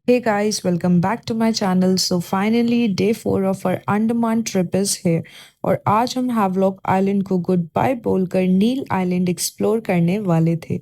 Hey guys, welcome back to my channel. So finally day 4 of our Andaman trip is here और आज हम Havelock island को good bye बोलकर नील island explore करने वाले थे।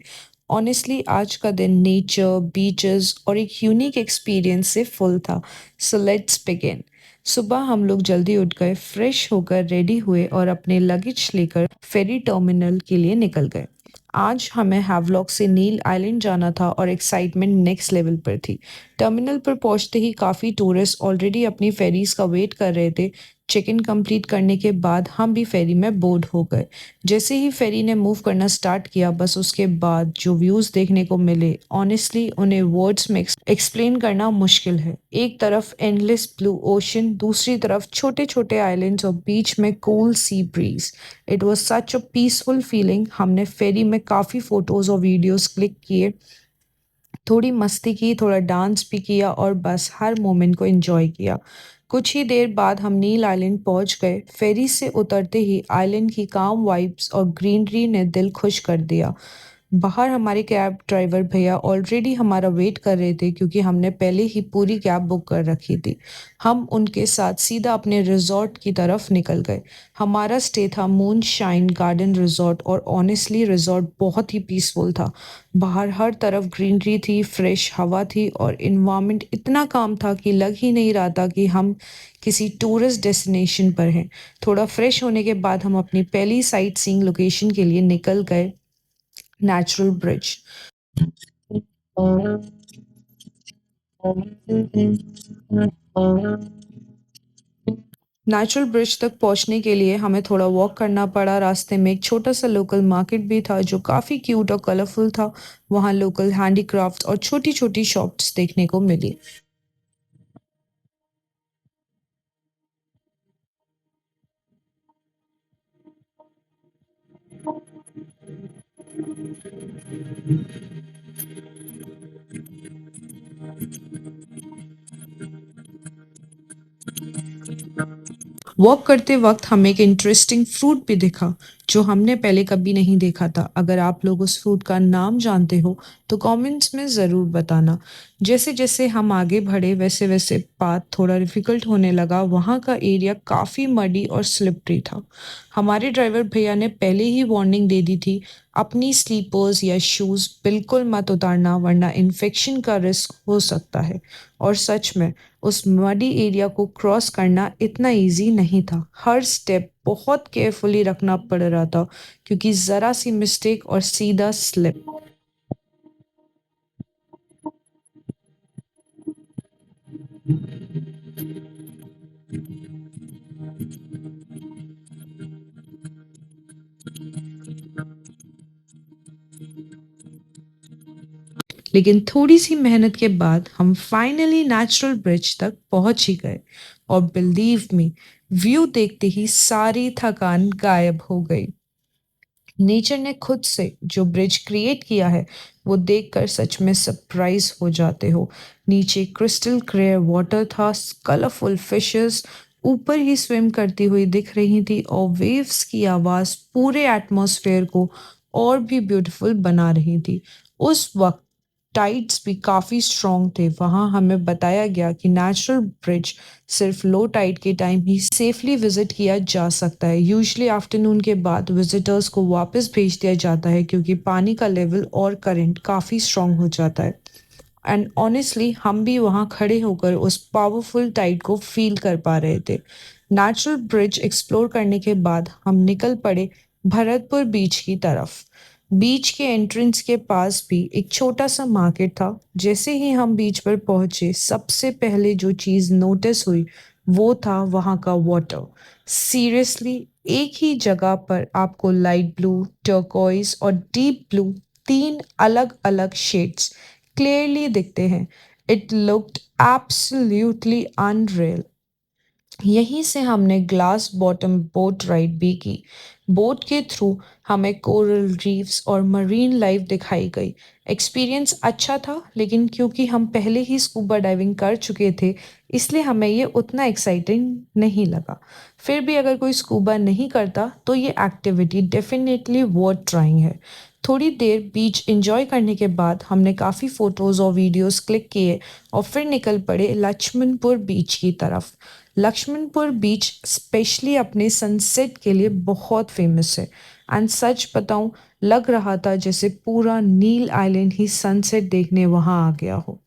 ऑनेस्टली आज का दिन नेचर, बीचेस और एक यूनिक एक्सपीरियंस से फुल था। So let's begin. सुबह हम लोग जल्दी उठ गए, फ्रेश होकर रेडी हुए और अपने लगेज लेकर फेरी टर्मिनल के लिए निकल गए। आज हमें हैवलॉक से नील आइलैंड जाना था और एक्साइटमेंट नेक्स्ट लेवल पर थी। टर्मिनल पर पहुंचते ही काफ़ी टूरिस्ट ऑलरेडी अपनी फेरीज का वेट कर रहे थे। चेक इन कंप्लीट करने के बाद हम भी फेरी में बोर्ड हो गए। जैसे ही फेरी ने मूव करना स्टार्ट किया, बस उसके बाद जो व्यूज़ देखने को मिले, ऑनेस्टली उन्हें वर्ड्स में एक्सप्लेन करना मुश्किल है। एक तरफ एंडलेस ब्लू ओशन, दूसरी तरफ छोटे छोटे आइलैंड्स और बीच में cool sea breeze. It was such a peaceful feeling. हमने फेरी में काफ़ी फोटोज़ और वीडियोज़ क्लिक किए, थोड़ी मस्ती की, थोड़ा डांस भी किया और बस हर मोमेंट को एंजॉय किया। कुछ ही देर बाद हम नील आइलैंड पहुंच गए। फेरी से उतरते ही आइलैंड की काम वाइब्स और ग्रीनरी ने दिल खुश कर दिया। बाहर हमारे कैब ड्राइवर भैया ऑलरेडी हमारा वेट कर रहे थे क्योंकि हमने पहले ही पूरी कैब बुक कर रखी थी। हम उनके साथ सीधा अपने रिजॉर्ट की तरफ निकल गए। हमारा स्टे था मून शाइन गार्डन रिजॉर्ट और ऑनेस्टली रिजॉर्ट बहुत ही पीसफुल था। बाहर हर तरफ ग्रीनरी थी, फ्रेश हवा थी और इन्वायरमेंट इतना काम था कि लग ही नहीं रहा था कि हम किसी टूरिस्ट डेस्टिनेशन पर हैं। थोड़ा फ्रेश होने के बाद हम अपनी पहली साइट सीइंग लोकेशन के लिए निकल गए, नेचुरल ब्रिज। नेचुरल ब्रिज तक पहुंचने के लिए हमें थोड़ा वॉक करना पड़ा। रास्ते में एक छोटा सा लोकल मार्केट भी था जो काफ़ी क्यूट और कलरफुल था। वहाँ लोकल हैंडीक्राफ्ट और छोटी छोटी शॉप्स देखने को मिली। वॉक करते वक्त हमें एक इंटरेस्टिंग फ्रूट भी दिखा जो हमने पहले कभी नहीं देखा था। अगर आप लोग उस फ्रूट का नाम जानते हो तो कमेंट्स में ज़रूर बताना। जैसे जैसे हम आगे बढ़े वैसे वैसे पाथ थोड़ा डिफिकल्ट होने लगा। वहाँ का एरिया काफ़ी मडी और स्लिपरी था। हमारे ड्राइवर भैया ने पहले ही वार्निंग दे दी थी, अपनी स्लीपर्स या शूज़ बिल्कुल मत उतारना वरना इन्फेक्शन का रिस्क हो सकता है। और सच में उस मडी एरिया को क्रॉस करना इतना इजी नहीं था। हर स्टेप बहुत केयरफुली रखना पड़ रहा था क्योंकि ज़रा सी मिस्टेक और सीधा स्लिप। लेकिन थोड़ी सी मेहनत के बाद हम फाइनली नेचुरल ब्रिज तक पहुंच ही गए और बिलीव मी, व्यू देखते ही सारी थकान गायब हो गई। नेचर ने खुद से जो ब्रिज क्रिएट किया है वो देखकर सच में सरप्राइज हो जाते हो। नीचे क्रिस्टल क्लियर वाटर था, कलरफुल फिशेस ऊपर ही स्विम करती हुई दिख रही थी और वेव्स की आवाज पूरे एटमॉस्फेयर को और भी ब्यूटीफुल बना रही थी। उस वक्त टाइड्स भी काफ़ी स्ट्रॉन्ग थे। वहाँ हमें बताया गया कि नेचुरल ब्रिज सिर्फ लो टाइड के टाइम ही सेफली विजिट किया जा सकता है। यूजुअली आफ्टरनून के बाद विजिटर्स को वापस भेज दिया जाता है क्योंकि पानी का लेवल और करंट काफ़ी स्ट्रॉन्ग हो जाता है। एंड ऑनेस्टली हम भी वहाँ खड़े होकर उस पावरफुल टाइड को फील कर पा रहे थे। नेचुरल ब्रिज एक्सप्लोर करने के बाद हम निकल पड़े भरतपुर बीच की तरफ। बीच के एंट्रेंस के पास भी एक छोटा सा मार्केट था। जैसे ही हम बीच पर पहुंचे, सबसे पहले जो चीज़ नोटिस हुई वो था वहाँ का वाटर। सीरियसली, एक ही जगह पर आपको लाइट ब्लू, टर्कोइज और डीप ब्लू, तीन अलग अलग शेड्स क्लियरली दिखते हैं। It looked absolutely unreal. यहीं से हमने ग्लास बॉटम बोट राइड भी की। बोट के थ्रू हमें कोरल रीफ्स और मरीन लाइफ दिखाई गई। एक्सपीरियंस अच्छा था, लेकिन क्योंकि हम पहले ही स्कूबा डाइविंग कर चुके थे इसलिए हमें ये उतना एक्साइटिंग नहीं लगा। फिर भी अगर कोई स्कूबा नहीं करता तो ये एक्टिविटी डेफिनेटली वर्थ ट्राइंग है। थोड़ी देर बीच एंजॉय करने के बाद हमने काफ़ी फ़ोटोज़ और वीडियोस क्लिक किए और फिर निकल पड़े लक्ष्मणपुर बीच की तरफ। लक्ष्मणपुर बीच स्पेशली अपने सनसेट के लिए बहुत फेमस है एंड सच बताऊं, लग रहा था जैसे पूरा नील आइलैंड ही सनसेट देखने वहां आ गया हो।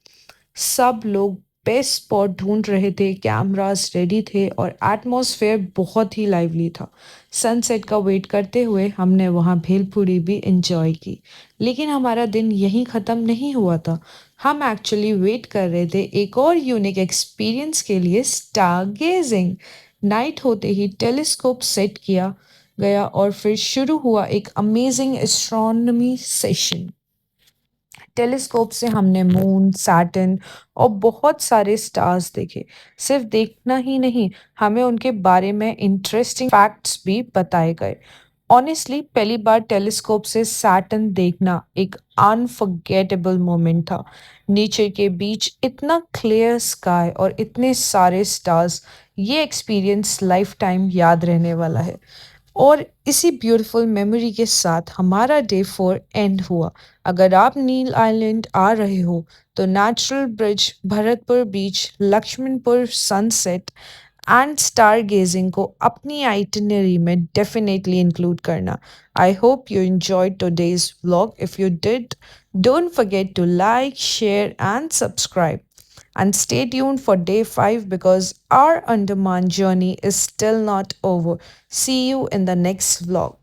सब लोग बेस्ट स्पॉट ढूंढ रहे थे, कैमरास रेडी थे और एटमॉस्फेयर बहुत ही लाइवली था। सनसेट का वेट करते हुए हमने वहाँ भेलपूरी भी एंजॉय की। लेकिन हमारा दिन यहीं ख़त्म नहीं हुआ था। हम एक्चुअली वेट कर रहे थे एक और यूनिक एक्सपीरियंस के लिए, स्टार गेजिंग। नाइट होते ही टेलीस्कोप सेट किया गया और फिर शुरू हुआ एक अमेजिंग एस्ट्रोनॉमी सेशन। टेलीस्कोप से हमने मून, सैटर्न और बहुत सारे स्टार्स देखे। सिर्फ देखना ही नहीं, हमें उनके बारे में इंटरेस्टिंग फैक्ट्स भी बताए गए। ऑनेस्टली पहली बार टेलीस्कोप से सैटर्न देखना एक अनफॉरगेटेबल मोमेंट था। नेचर के बीच इतना क्लियर स्काई और इतने सारे स्टार्स, ये एक्सपीरियंस लाइफ टाइम याद रहने वाला है। और इसी ब्यूटीफुल मेमोरी के साथ हमारा डे 4 एंड हुआ। अगर आप नील आइलैंड आ रहे हो तो natural bridge, Bharatpur beach, Laxmanpur sunset and star gazing को अपनी आइटिनरी में डेफिनेटली इंक्लूड करना। I hope you enjoyed today's vlog. If you did, don't forget to like, share, and subscribe. And stay tuned for day 5 because our Andaman journey is still not over. See you in the next vlog.